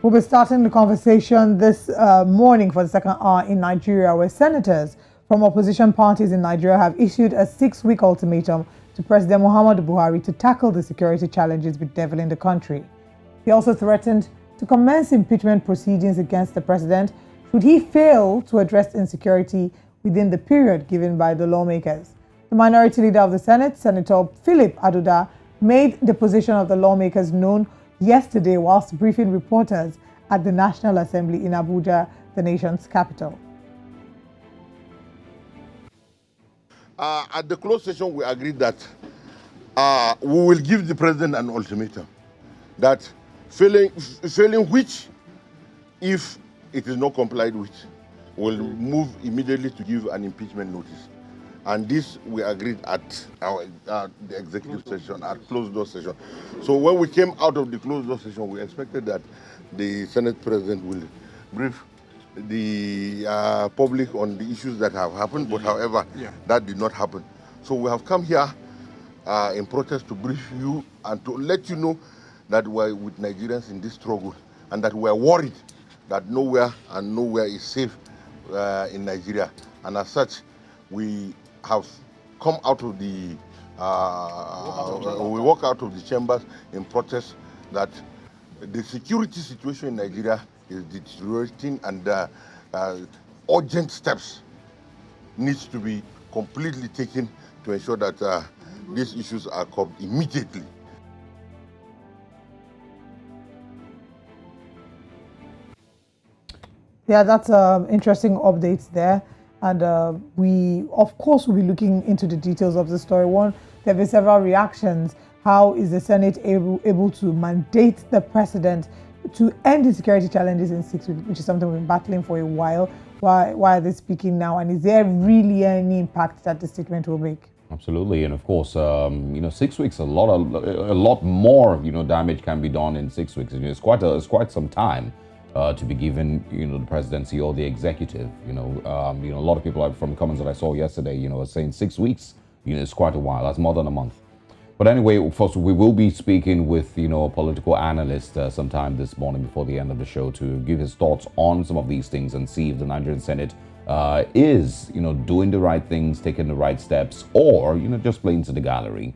We'll be starting the conversation this morning for the second hour in Nigeria, where senators from opposition parties in Nigeria have issued a 6-week ultimatum to President Muhammadu Buhari to tackle the security challenges bedeviling the country. He also threatened to commence impeachment proceedings against the president should he fail to address insecurity within the period given by the lawmakers. The minority leader of the Senate, Senator Philip Aduda, made the position of the lawmakers known yesterday whilst briefing reporters at the National Assembly in Abuja, the nation's capital. At the closed session, we agreed that we will give the president an ultimatum that failing which, if it is not complied with, will move immediately to give an impeachment notice. And this we agreed at the executive session, at closed door session. So when we came out of the closed door session, we expected that the Senate President will brief the public on the issues that have happened, but however, that did not happen. So we have come here in protest to brief you and to let you know that we're with Nigerians in this struggle and that we're worried that nowhere is safe in Nigeria. And as such, we have come out of the, we walk out of the chambers in protest that the security situation in Nigeria is deteriorating and urgent steps needs to be completely taken to ensure that these issues are curbed immediately. Yeah, that's interesting updates there. And we, of course, will be looking into the details of the story. One, there have been several reactions. How is the Senate able to mandate the president to end the security challenges in 6 weeks, which is something we've been battling for a while? Why are they speaking now? And is there really any impact that the statement will make? Absolutely, and of course, 6 weeks, a lot more, damage can be done in 6 weeks. It's quite some time to be given, the presidency or the executive. A lot of people from comments that I saw yesterday, are saying 6 weeks, it's quite a while. That's more than a month. But anyway, first we will be speaking with, a political analyst sometime this morning before the end of the show to give his thoughts on some of these things and see if the Nigerian Senate is, doing the right things, taking the right steps, or, just playing to the gallery.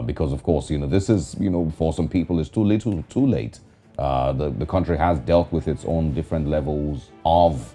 Because, of course, this is, for some people, it's too little, too late. The country has dealt with its own different levels of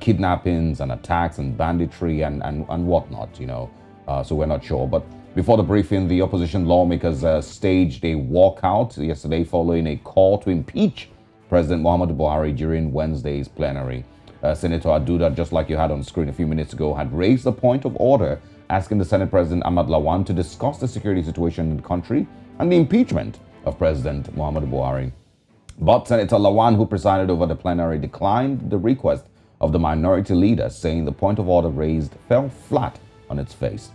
kidnappings and attacks and banditry and whatnot, so we're not sure. But before the briefing, the opposition lawmakers staged a walkout yesterday following a call to impeach President Muhammadu Buhari during Wednesday's plenary. Senator Aduda, just like you had on screen a few minutes ago, had raised a point of order asking the Senate President Ahmed Lawan to discuss the security situation in the country and the impeachment of President Muhammadu Buhari. But Senator Lawan, who presided over the plenary, declined the request of the minority leader, saying the point of order raised fell flat on its face.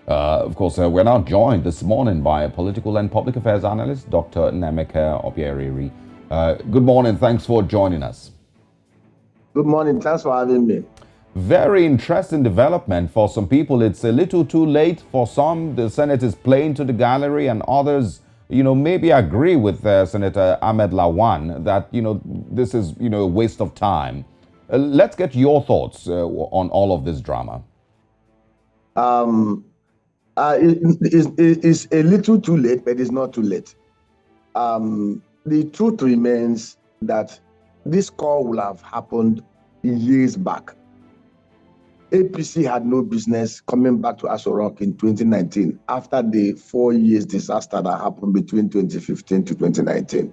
Of course, we're now joined this morning by a political and public affairs analyst, Dr. Nemeka Obiariri. Good morning. Thanks for joining us. Good morning. Thanks for having me. Very interesting development. For some people, it's a little too late. For some, the Senate is playing to the gallery, and others, maybe agree with Senator Ahmed Lawan that, this is, a waste of time. Let's get your thoughts on all of this drama. It's a little too late, but it's not too late. The truth remains that this call will have happened years back. APC had no business coming back to Aso Rock in 2019 after the 4 years disaster that happened between 2015 to 2019.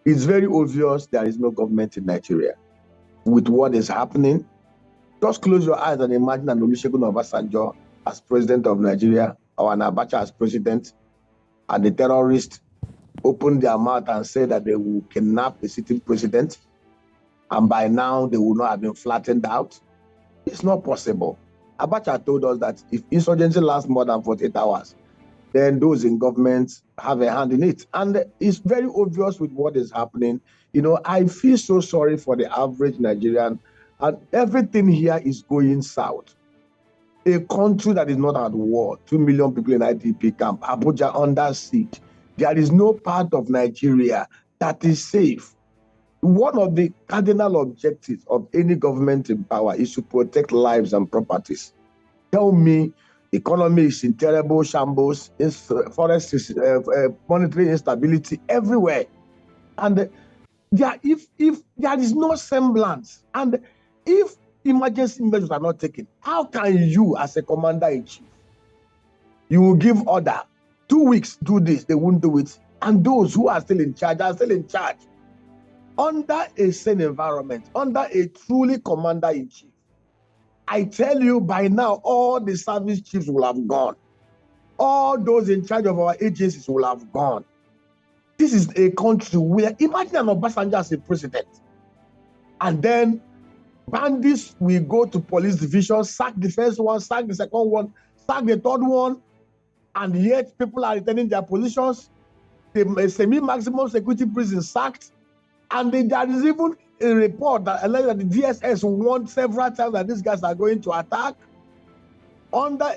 It's very obvious there is no government in Nigeria. With what is happening, just close your eyes and imagine an Olusegun Obasanjo as president of Nigeria or an Abacha as president, and the terrorists open their mouth and say that they will kidnap the sitting president, and by now they will not have been flattened out. It's not possible. Abacha told us that if insurgency lasts more than 48 hours, then those in government have a hand in it. And it's very obvious with what is happening. I feel so sorry for the average Nigerian, and everything here is going south. A country that is not at war, 2 million people in IDP camp, Abuja under siege. There is no part of Nigeria that is safe. One of the cardinal objectives of any government in power is to protect lives and properties. Tell me, economy is in terrible shambles, forest is monetary instability everywhere, and if there is no semblance, and if emergency measures are not taken, how can you, as a commander-in-chief, you will give order, 2 weeks, do this, they won't do it, and those who are still in charge are still in charge. Under a sane environment, under a truly commander-in-chief, I tell you, by now, all the service chiefs will have gone. All those in charge of our agencies will have gone. This is a country where, imagine an Obasanjo as a president, and then bandits will go to police division, sack the first one, sack the second one, sack the third one, and yet people are returning their positions. The semi-maximum security prison sacked, and there is even a report that alleged that the DSS warned several times that these guys are going to attack. Under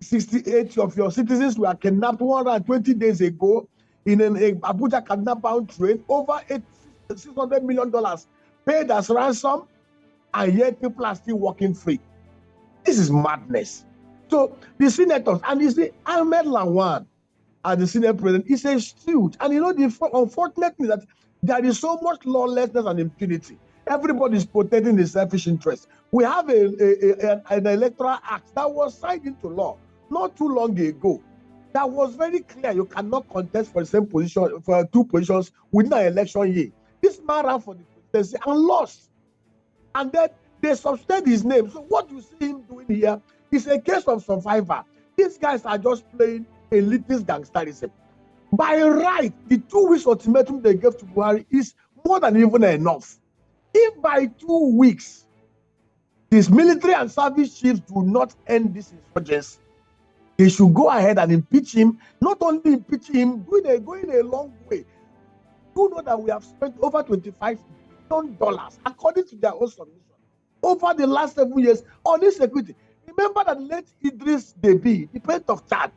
68 of your citizens were kidnapped 120 days ago in an Abuja kidnap-bound train, over $600 million paid as ransom, and yet people are still walking free. This is madness. So the senators, and you see, Ahmed Lawan, as the Senate president, is a steward. And you know, the unfortunate thing is that there is so much lawlessness and impunity. Everybody is protecting the selfish interest. We have an electoral act that was signed into law not too long ago that was very clear. You cannot contest for the same position, for 2 positions within an election year. This man ran for the presidency and lost. And then they substituted his name. So what you see him doing here is a case of survivor. These guys are just playing elitist gangsterism. By right, the 2 weeks ultimatum they gave to Buhari is more than even enough. If by 2 weeks, these military and service chiefs do not end this insurgency, they should go ahead and impeach him. Not only impeach him, going a long way. You know that we have spent over $25 billion, according to their own submission, over the last 7 years on insecurity. Remember that late Idris Deby, the president of Chad,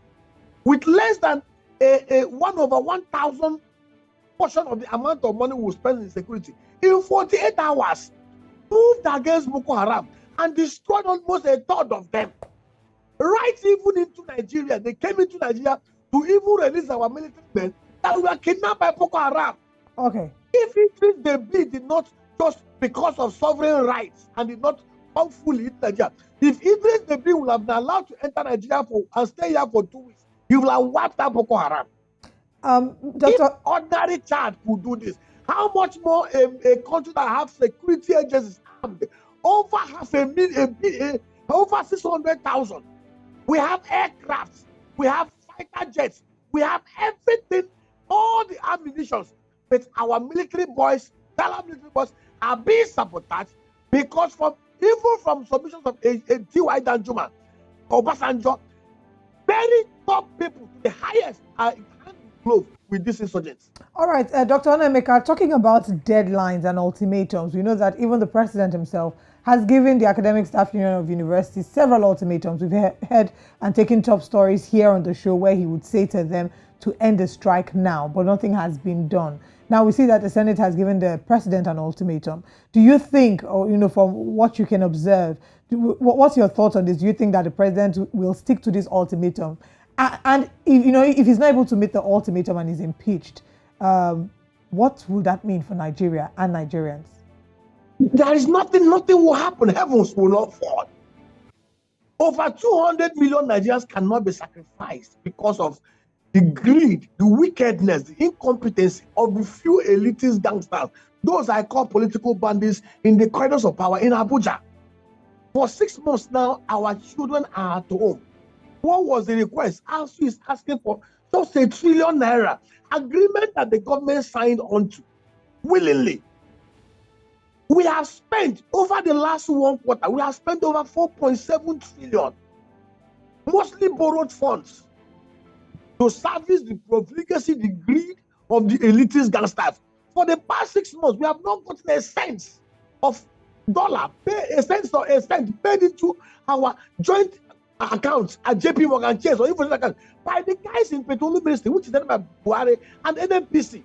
with less than a 1/1000 portion of the amount of money we spend in security, in 48 hours, moved against Boko Haram and destroyed almost a third of them. Right even into Nigeria, they came into Nigeria to even release our military men that were kidnapped by Boko Haram. Okay. If Idris Deby did not, just because of sovereign rights, and did not come fully into Nigeria, if Idris Deby would have been allowed to enter Nigeria and stay here for 2 weeks, he will have wiped out Boko Haram. If ordinary Chad could do this, how much more a country that has security agencies armed, over 500,000, over 600,000. We have aircrafts, we have fighter jets, we have everything, all the ammunitions. But our military boys, paramilitary boys, are being sabotaged because even from submissions of T.Y. Danjuma, Obasanjo, very top people to the highest are in glove with these insurgents. All right, Dr. Onemeka, talking about deadlines and ultimatums, we know that even the president himself has given the Academic Staff Union of Universities several ultimatums. We've heard and taken top stories here on the show where he would say to them to end the strike now, but nothing has been done. Now we see that the Senate has given the president an ultimatum. Do you think, or from what you can observe, what's your thoughts on this? Do you think that the president will stick to this ultimatum? And if he's not able to meet the ultimatum and is impeached, what will that mean for Nigeria and Nigerians? There is nothing will happen. Heavens will not fall. Over 200 million Nigerians cannot be sacrificed because of the greed, the wickedness, the incompetency of the few elitist gangsters, those I call political bandits in the corridors of power in Abuja. For 6 months now, our children are at home. What was the request? ASU is asking for just ₦1 trillion agreement that the government signed onto willingly. We have spent over the last 1 quarter, we have spent over 4.7 trillion, mostly borrowed funds, to service the profligacy, the greed of the elitist gangsters. For the past 6 months, we have not gotten a cent of dollar, a cent paid into our joint accounts at JP Morgan Chase or even account by the guys in Petroleum Ministry, which is done by Buhari and NNPC.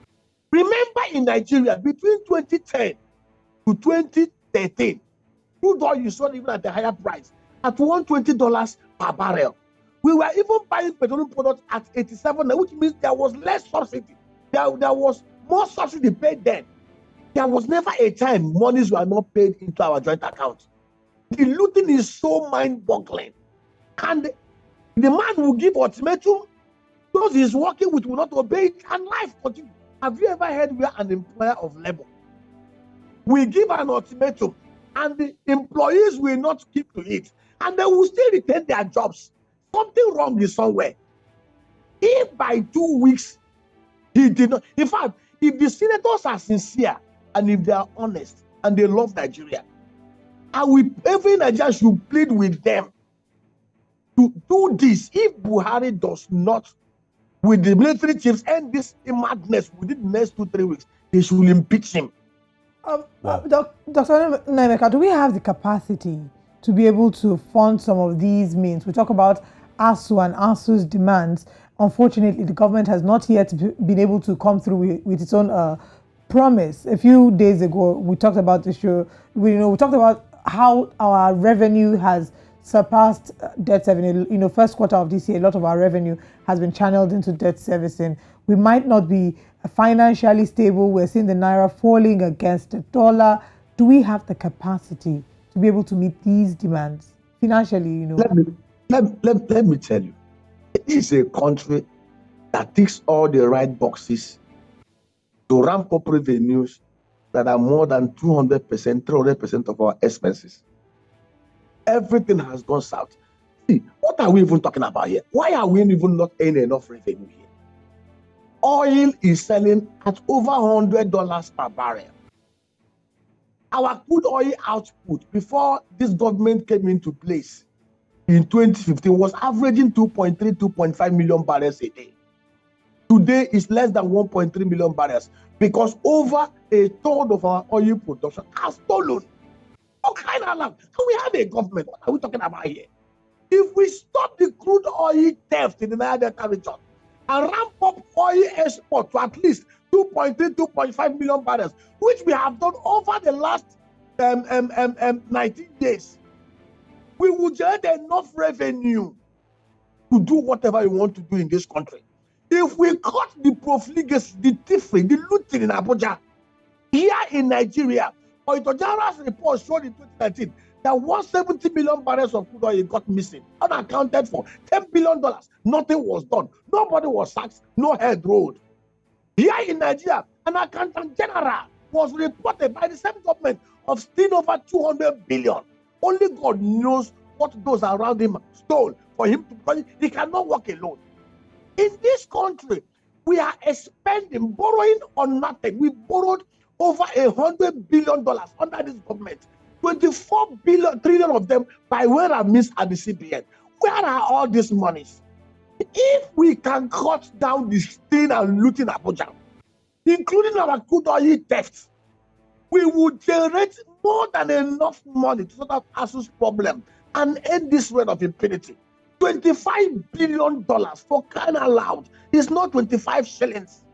Remember, in Nigeria, between 2010 to 2013, crude oil you sold even at a higher price, at $120 per barrel. We were even buying petroleum products at 87, which means there was less subsidy. There was more subsidy paid then. There was never a time monies were not paid into our joint account. The looting is so mind-boggling. And the man will give ultimatum, those he's working with will not obey it, and life continues. Have you ever heard where an employer of labor will give an ultimatum and the employees will not keep to it, and they will still retain their jobs? Something wrong is somewhere. If by 2 weeks he did not, in fact, if the senators are sincere and if they are honest and they love Nigeria, every Nigerian should plead with them to do this. If Buhari does not, with the military chiefs, end this madness within the next 2-3 weeks, they should impeach him. Dr. Nemeka, do we have the capacity to be able to fund some of these means? We talk about ASU and ASU's demands. Unfortunately, the government has not yet been able to come through with its own promise. A few days ago, we talked about the show. We talked about how our revenue has surpassed debt servicing. First quarter of this year, a lot of our revenue has been channeled into debt servicing. We might not be financially stable. We're seeing the naira falling against the dollar. Do we have the capacity to be able to meet these demands financially? Let me tell you, it is a country that ticks all the right boxes to ramp up revenues that are more than 200%, 300% of our expenses. Everything has gone south. See, what are we even talking about here? Why are we even not earning enough revenue here? Oil is selling at over $100 per barrel. Our crude oil output before this government came into place in 2015 was averaging 2.3, 2.5 million barrels a day. Today is less than 1.3 million barrels because over a third of our oil production are stolen. What kind of land? Can we have a government? What are we talking about here? If we stop the crude oil theft in the Niger Delta region and ramp up oil export to at least 2.3, 2.5 million barrels, which we have done over the last 19 days, we will generate enough revenue to do whatever we want to do in this country. If we cut the profligacy, the thievery, the looting in Abuja, here in Nigeria, Auditor General's report showed in 2019 that 170 million barrels of crude oil got missing, unaccounted for, $10 billion. Nothing was done. Nobody was sacked. No head rolled. Here in Nigeria, an accountant general was reported by the same government of stealing over 200 billion. Only God knows what those around him stole for him to. He cannot work alone. In this country, we are expending, borrowing on nothing. We borrowed over $100 billion under this government. 24 trillion of them by way of means at the CBN. Where are all these monies? If we can cut down the stealing and looting Abuja, including our crude oil theft, we would generate more than enough money to sort out ASU's problem and end this rate of impunity. $25 billion for crying out loud is not 25 shillings.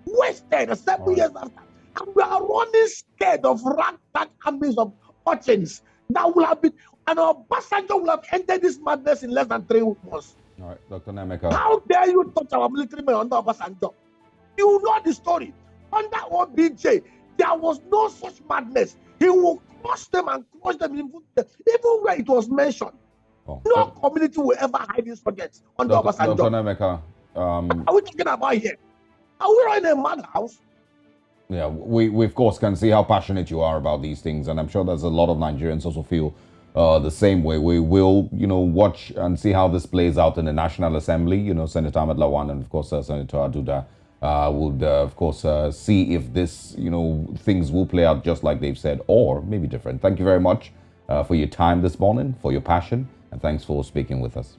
Wasted 7 years after. And we are running scared of ragtag armies of urchins that will have been, and our passenger will have entered this madness in less than 3 months. All right, Dr. Nemeka. How dare you touch our military men under passenger? You know the story. Under OBJ, there was no such madness. He will crush them and crush them, even where it was mentioned. No community will ever hide these projects under Obasanjo. Dr. Nemeka, are we talking about here? Are we running a madhouse? Yeah, we of course can see how passionate you are about these things, and I'm sure there's a lot of Nigerians also feel the same way. We will, watch and see how this plays out in the National Assembly. Senator Ahmed Lawan and of course Senator Aduda would of course see if this, things will play out just like they've said, or maybe different. Thank you very much for your time this morning, for your passion, and thanks for speaking with us.